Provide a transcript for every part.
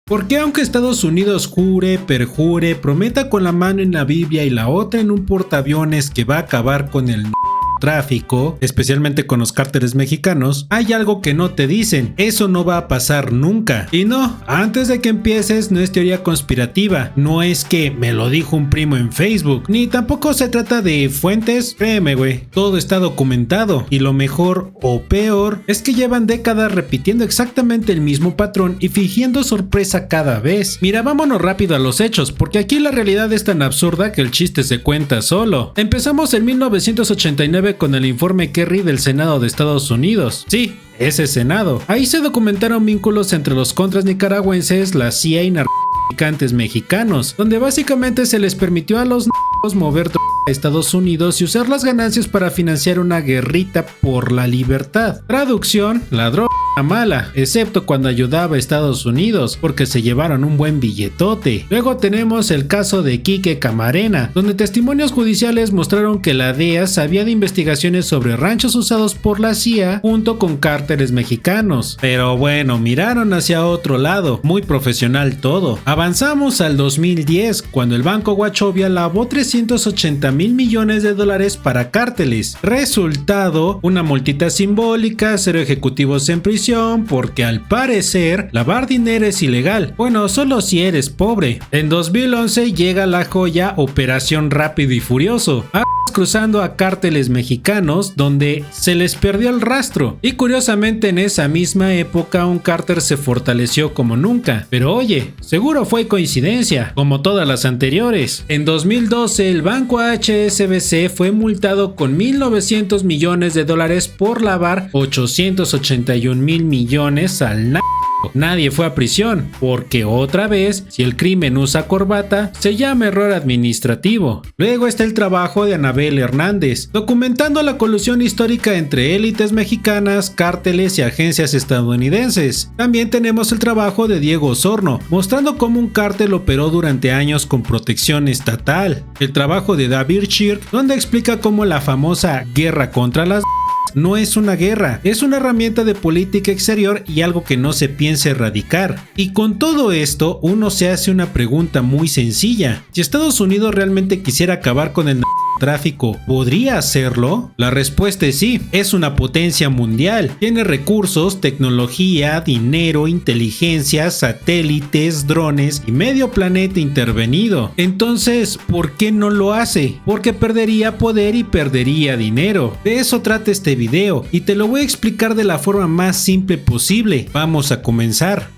Porque aunque Estados Unidos jure, perjure, prometa con la mano en la Biblia y la otra en un portaaviones que va a acabar con el tráfico, especialmente con los cárteles mexicanos, hay algo que no te dicen: eso no va a pasar nunca. Y no, antes de que empieces, no es teoría conspirativa, no es que me lo dijo un primo en Facebook, ni tampoco se trata de fuentes. Créeme güey, todo está documentado, y lo mejor o peor es que llevan décadas repitiendo exactamente el mismo patrón y fingiendo sorpresa cada vez. Mira, vámonos rápido a los hechos, porque aquí la realidad es tan absurda que el chiste se cuenta solo. Empezamos en 1989 con el informe Kerry del Senado de Estados Unidos. Sí, ese Senado. Ahí se documentaron vínculos entre los contras nicaragüenses, la CIA y narcotraficantes mexicanos, donde básicamente se les permitió a los mover droga a Estados Unidos y usar las ganancias para financiar una guerrita por la libertad. Traducción: la droga mala, excepto cuando ayudaba a Estados Unidos, porque se llevaron un buen billetote. Luego tenemos el caso de Quique Camarena, donde testimonios judiciales mostraron que la DEA sabía de investigaciones sobre ranchos usados por la CIA junto con cárteles mexicanos. Pero bueno, miraron hacia otro lado, muy profesional todo. Avanzamos al 2010, cuando el Banco Wachovia lavó 380 mil millones de dólares para cárteles. Resultado: una multita simbólica, 0 ejecutivos en prisión, porque al parecer lavar dinero es ilegal. Bueno, solo si eres pobre. En 2011 llega la joya Operación Rápido y Furioso, cruzando a cárteles mexicanos donde se les perdió el rastro. Y curiosamente en esa misma época un cártel se fortaleció como nunca. Pero oye, seguro fue coincidencia, como todas las anteriores. En 2012 el banco HSBC fue multado con 1.900 millones de dólares por lavar 881 mil millones al Nadie fue a prisión, porque otra vez, si el crimen usa corbata, se llama error administrativo. Luego está el trabajo de Anabel Hernández, documentando la colusión histórica entre élites mexicanas, cárteles y agencias estadounidenses. También tenemos el trabajo de Diego Osorno, mostrando cómo un cártel operó durante años con protección estatal. El trabajo de David Shirk, donde explica cómo la famosa guerra contra las no es una guerra, es una herramienta de política exterior y algo que no se piensa erradicar. Y con todo esto, uno se hace una pregunta muy sencilla: si Estados Unidos realmente quisiera acabar con el tráfico, ¿podría hacerlo? La respuesta es sí, es una potencia mundial, tiene recursos, tecnología, dinero, inteligencia, satélites, drones y medio planeta intervenido. Entonces, ¿por qué no lo hace? Porque perdería poder y perdería dinero. De eso trata este video y te lo voy a explicar de la forma más simple posible. Vamos a comenzar.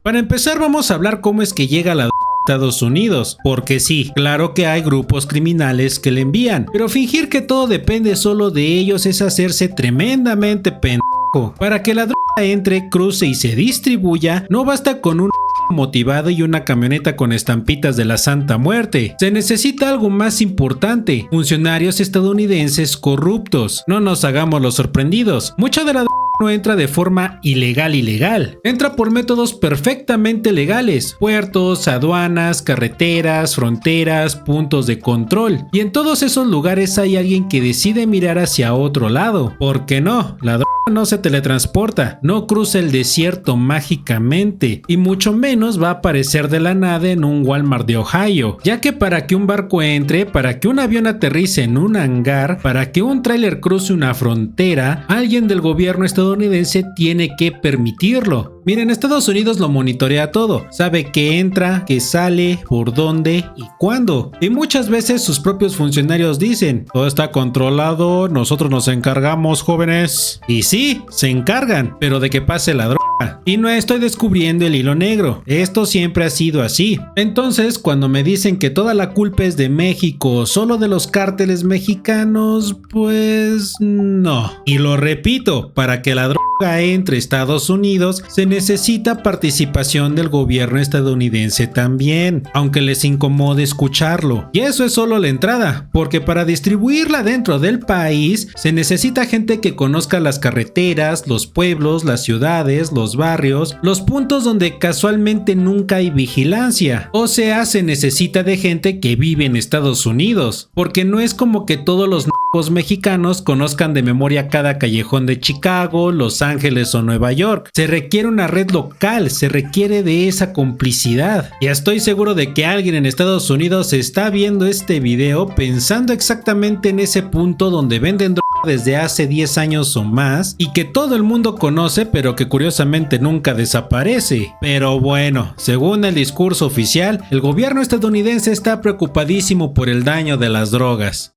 Para empezar, vamos a hablar cómo es que llega la Estados Unidos, porque sí, claro que hay grupos criminales que le envían, pero fingir que todo depende solo de ellos es hacerse tremendamente pendejo. Para que la droga entre, cruce y se distribuya, no basta con un motivado y una camioneta con estampitas de la Santa Muerte. Se necesita algo más importante: funcionarios estadounidenses corruptos. No nos hagamos los sorprendidos, mucha de la droga no entra de forma ilegal, entra por métodos perfectamente legales: puertos, aduanas, carreteras, fronteras, puntos de control. Y en todos esos lugares hay alguien que decide mirar hacia otro lado. ¿Por qué no? La droga no se teletransporta, no cruza el desierto mágicamente, y mucho menos va a aparecer de la nada en un Walmart de Ohio, ya que para que un barco entre, para que un avión aterrice en un hangar, para que un tráiler cruce una frontera, alguien del gobierno estadounidense tiene que permitirlo. Miren, Estados Unidos lo monitorea todo, sabe qué entra, qué sale, por dónde y cuándo. Y muchas veces sus propios funcionarios dicen: todo está controlado, nosotros nos encargamos, jóvenes. Y sí, se encargan, pero de que pase la droga. Y no estoy descubriendo el hilo negro, esto siempre ha sido así. Entonces, cuando me dicen que toda la culpa es de México o solo de los cárteles mexicanos, pues no. Y lo repito, para que la droga entre Estados Unidos se necesita participación del gobierno estadounidense también, aunque les incomode escucharlo. Y eso es solo la entrada, porque para distribuirla dentro del país se necesita gente que conozca las carreteras, los pueblos, las ciudades, los barrios, los puntos donde casualmente nunca hay vigilancia. O sea, se necesita de gente que vive en Estados Unidos, porque no es como que todos los mexicanos conozcan de memoria cada callejón de Chicago, Los Ángeles o Nueva York. Se requiere una red local, se requiere de esa complicidad. Y estoy seguro de que alguien en Estados Unidos está viendo este video pensando exactamente en ese punto donde venden droga desde hace 10 años o más y que todo el mundo conoce, pero que curiosamente nunca desaparece. Pero bueno, según el discurso oficial, el gobierno estadounidense está preocupadísimo por el daño de las drogas.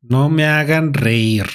No me hagan reír.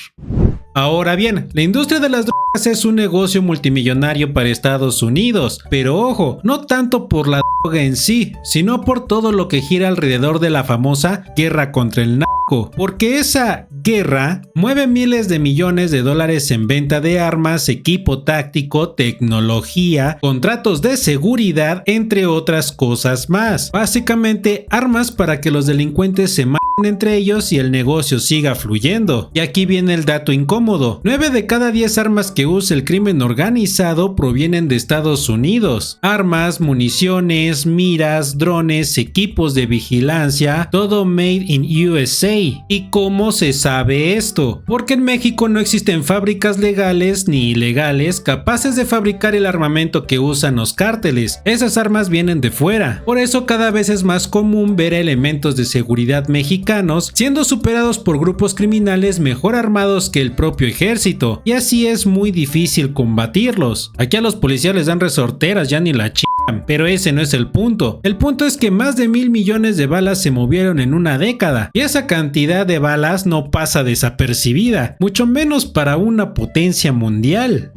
Ahora bien, la industria de las drogas es un negocio multimillonario para Estados Unidos, pero ojo, no tanto por la droga en sí, sino por todo lo que gira alrededor de la famosa guerra contra el narco, porque esa guerra mueve miles de millones de dólares en venta de armas, equipo táctico, tecnología, contratos de seguridad, entre otras cosas más. Básicamente, armas para que los delincuentes se maten entre ellos y el negocio siga fluyendo. Y aquí viene el dato incómodo: 9 de cada 10 armas que usa el crimen organizado provienen de Estados Unidos. Armas, municiones, miras, drones, equipos de vigilancia, todo made in USA. ¿Y cómo se sabe esto? Porque en México no existen fábricas legales ni ilegales capaces de fabricar el armamento que usan los cárteles. Esas armas vienen de fuera. Por eso cada vez es más común ver elementos de seguridad mexicanos siendo superados por grupos criminales mejor armados que el propio ejército, y así es muy difícil combatirlos. Aquí a los policías les dan resorteras, ya ni la chingan, pero ese no es el punto. El punto es que más de 1,000 millones de balas se movieron en una década, y esa cantidad de balas no pasa desapercibida, mucho menos para una potencia mundial.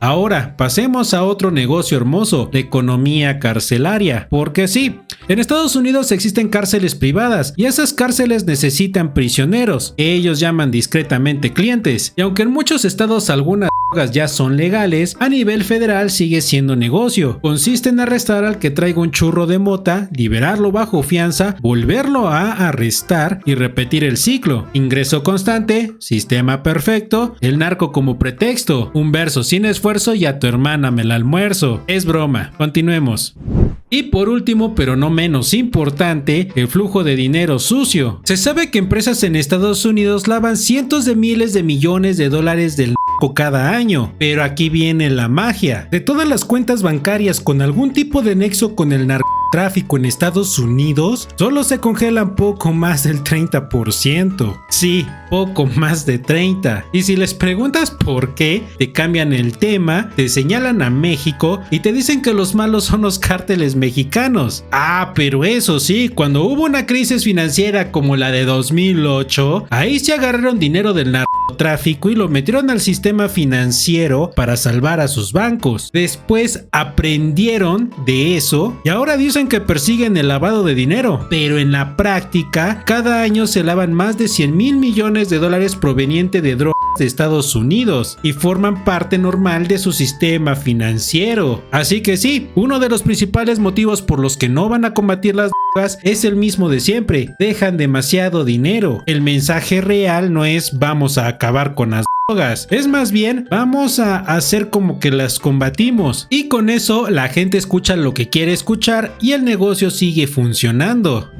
Ahora, pasemos a otro negocio hermoso, la economía carcelaria. Porque sí, en Estados Unidos existen cárceles privadas y esas cárceles necesitan prisioneros. Ellos llaman discretamente clientes. Y aunque en muchos estados algunas drogas ya son legales, a nivel federal sigue siendo negocio. Consiste en arrestar al que traiga un churro de mota, liberarlo bajo fianza, volverlo a arrestar y repetir el ciclo. Ingreso constante, sistema perfecto, el narco como pretexto, un verso sin esfuerzo y a tu hermana me la almuerzo. Es broma, continuemos. Y por último, pero no menos importante, el flujo de dinero sucio. Se sabe que empresas en Estados Unidos lavan cientos de miles de millones de dólares del narco cada año. Pero aquí viene la magia. De todas las cuentas bancarias con algún tipo de nexo con el narcotráfico en Estados Unidos, solo se congelan poco más del 30%. Sí, poco más de 30%. Y si les preguntas por qué, te cambian el tema, te señalan a México y te dicen que los malos son los cárteles mexicanos. Ah, pero eso sí, cuando hubo una crisis financiera como la de 2008, ahí se agarraron dinero del narcotráfico y lo metieron al sistema financiero para salvar a sus bancos. Después aprendieron de eso y ahora dicen que persiguen el lavado de dinero, pero en la práctica cada año se lavan más de 100,000 millones de dólares proveniente de drogas de Estados Unidos y forman parte normal de su sistema financiero. Así que sí, uno de los principales motivos por los que no van a combatir las drogas es el mismo de siempre: dejan demasiado dinero. El mensaje real no es vamos a acabar con las drogas, es más bien vamos a hacer como que las combatimos, y con eso la gente escucha lo que quiere escuchar y el negocio sigue funcionando.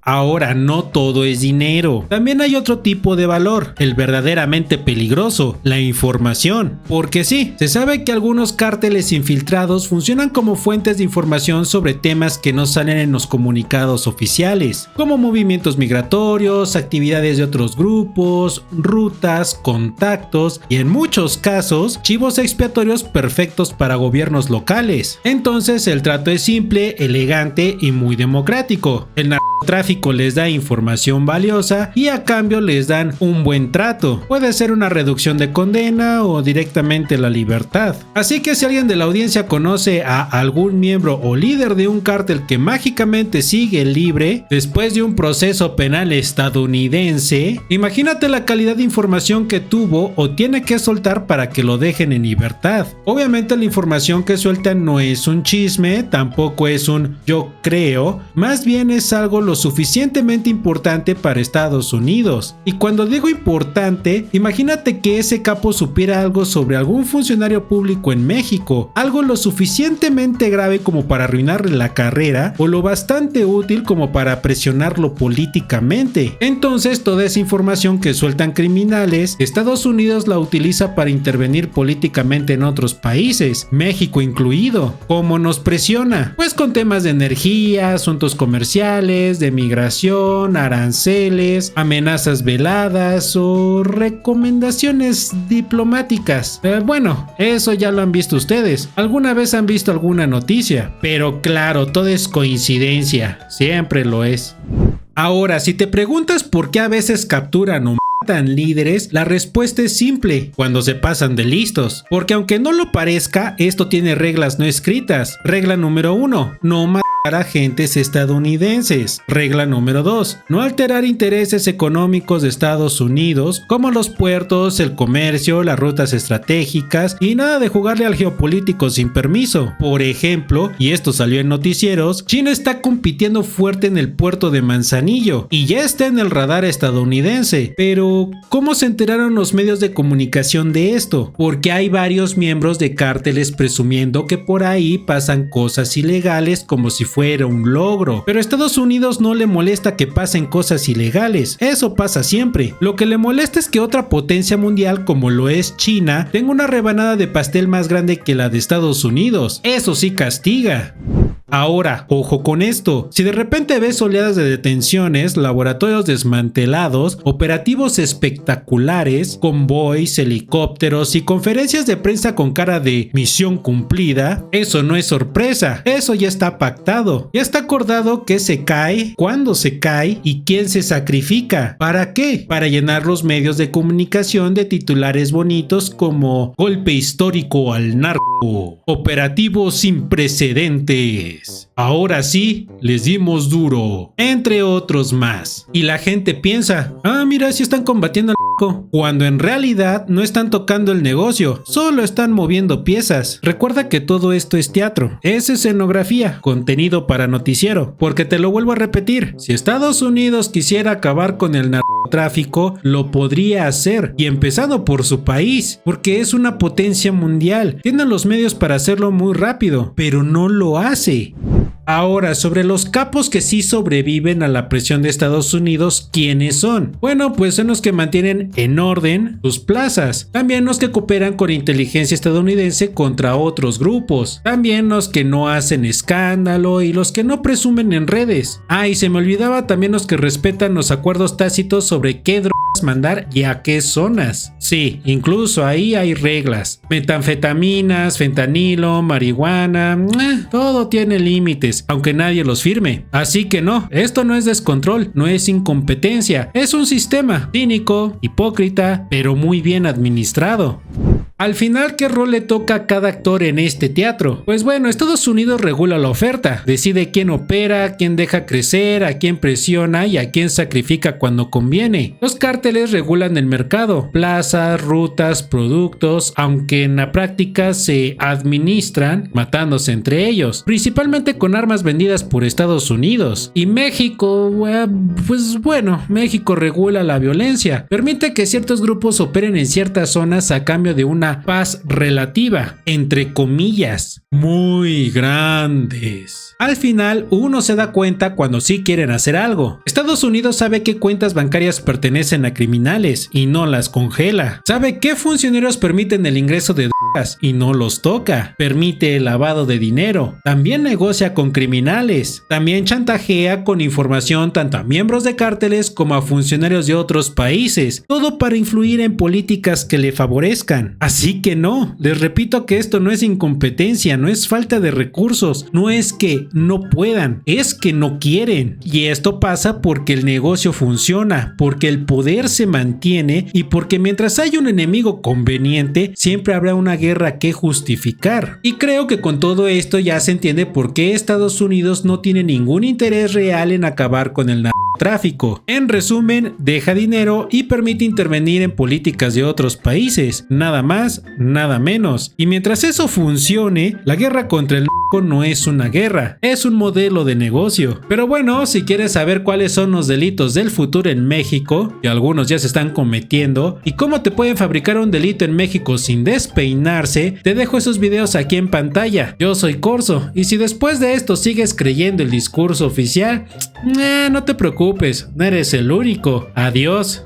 Ahora, no todo es dinero. También hay otro tipo de valor, el verdaderamente peligroso, la información. Porque sí, se sabe que algunos cárteles infiltrados funcionan como fuentes de información sobre temas que no salen en los comunicados oficiales, como movimientos migratorios, actividades de otros grupos, rutas, contactos y en muchos casos, chivos expiatorios perfectos para gobiernos locales. Entonces, el trato es simple, elegante y muy democrático. El narcotráfico les da información valiosa y a cambio les dan un buen trato. Puede ser una reducción de condena o directamente la libertad. Así que si alguien de la audiencia conoce a algún miembro o líder de un cártel que mágicamente sigue libre después de un proceso penal estadounidense, imagínate la calidad de información que tuvo o tiene que soltar para que lo dejen en libertad. Obviamente la información que sueltan no es un chisme, tampoco es un yo creo, más bien es algo lo suficientemente importante para Estados Unidos. Y cuando digo importante, imagínate que ese capo supiera algo sobre algún funcionario público en México, algo lo suficientemente grave como para arruinarle la carrera o lo bastante útil como para presionarlo políticamente. Entonces toda esa información que sueltan criminales, Estados Unidos la utiliza para intervenir políticamente en otros países, México incluido. ¿Cómo nos presiona? Pues con temas de energía, asuntos comerciales, de migración, aranceles, amenazas veladas o recomendaciones diplomáticas. Bueno, eso ya lo han visto ustedes. ¿Alguna vez han visto alguna noticia? Pero claro, todo es coincidencia, siempre lo es. Ahora, si te preguntas por qué a veces capturan o matan líderes, la respuesta es simple: cuando se pasan de listos. Porque aunque no lo parezca, esto tiene reglas no escritas. Regla número 1: no matar agentes estadounidenses. Regla número 2: no alterar intereses económicos de Estados Unidos, como los puertos, el comercio, las rutas estratégicas, y nada de jugarle al geopolítico sin permiso. Por ejemplo, y esto salió en noticieros, China está compitiendo fuerte en el puerto de Manzanillo y ya está en el radar estadounidense. Pero, ¿cómo se enteraron los medios de comunicación de esto? Porque hay varios miembros de cárteles presumiendo que por ahí pasan cosas ilegales como si fuera un logro. Pero a Estados Unidos no le molesta que pasen cosas ilegales, eso pasa siempre. Lo que le molesta es que otra potencia mundial como lo es China tenga una rebanada de pastel más grande que la de Estados Unidos. Eso sí castiga. Ahora, ojo con esto, si de repente ves oleadas de detenciones, laboratorios desmantelados, operativos espectaculares, convoys, helicópteros y conferencias de prensa con cara de misión cumplida, eso no es sorpresa, eso ya está pactado, ya está acordado qué se cae, cuándo se cae y quién se sacrifica. ¿Para qué? Para llenar los medios de comunicación de titulares bonitos como golpe histórico al narco, operativo sin precedentes. Ahora sí, les dimos duro, entre otros más. Y la gente piensa, mira, sí están combatiendo al narco, cuando en realidad no están tocando el negocio, solo están moviendo piezas. Recuerda que todo esto es teatro, es escenografía, contenido para noticiero, porque te lo vuelvo a repetir, si Estados Unidos quisiera acabar con el narcotráfico, lo podría hacer, y empezando por su país, porque es una potencia mundial, tienen los medios para hacerlo muy rápido, pero no lo hace. Ahora, sobre los capos que sí sobreviven a la presión de Estados Unidos, ¿quiénes son? Bueno, pues son los que mantienen en orden sus plazas, también los que cooperan con inteligencia estadounidense contra otros grupos, también los que no hacen escándalo y los que no presumen en redes. Y se me olvidaba también los que respetan los acuerdos tácitos sobre qué drogas mandar y a qué zonas. Sí, incluso ahí hay reglas. Metanfetaminas, fentanilo, marihuana, todo tiene límites, aunque nadie los firme. Así que no, esto no es descontrol, no es incompetencia, es un sistema cínico, hipócrita, pero muy bien administrado. Al final, ¿qué rol le toca a cada actor en este teatro? Pues bueno, Estados Unidos regula la oferta, decide quién opera, quién deja crecer, a quién presiona y a quién sacrifica cuando conviene. Los cárteles regulan el mercado, plazas, rutas, productos, aunque en la práctica se administran matándose entre ellos, principalmente con armas vendidas por Estados Unidos. Y México, pues bueno, México regula la violencia, permite que ciertos grupos operen en ciertas zonas a cambio de una paz relativa, entre comillas, muy grandes. Al final, uno se da cuenta cuando sí quieren hacer algo. Estados Unidos sabe qué cuentas bancarias pertenecen a criminales y no las congela. Sabe qué funcionarios permiten el ingreso de drogas y no los toca. Permite el lavado de dinero. También negocia con criminales. También chantajea con información tanto a miembros de cárteles como a funcionarios de otros países. Todo para influir en políticas que le favorezcan. Así que no, les repito que esto no es incompetencia, no es falta de recursos, no es que no puedan, es que no quieren. Y esto pasa porque el negocio funciona, porque el poder se mantiene y porque mientras hay un enemigo conveniente, siempre habrá una guerra que justificar. Y creo que con todo esto ya se entiende por qué Estados Unidos no tiene ningún interés real en acabar con el narcotráfico. En resumen, deja dinero y permite intervenir en políticas de otros países, nada más, nada menos. Y mientras eso funcione, la guerra contra el no es una guerra, es un modelo de negocio. Pero bueno, si quieres saber cuáles son los delitos del futuro en México, que algunos ya se están cometiendo, y cómo te pueden fabricar un delito en México sin despeinarse, te dejo esos videos aquí en pantalla. Yo soy Corzo, y si después de esto sigues creyendo el discurso oficial, no te preocupes, no eres el único. Adiós.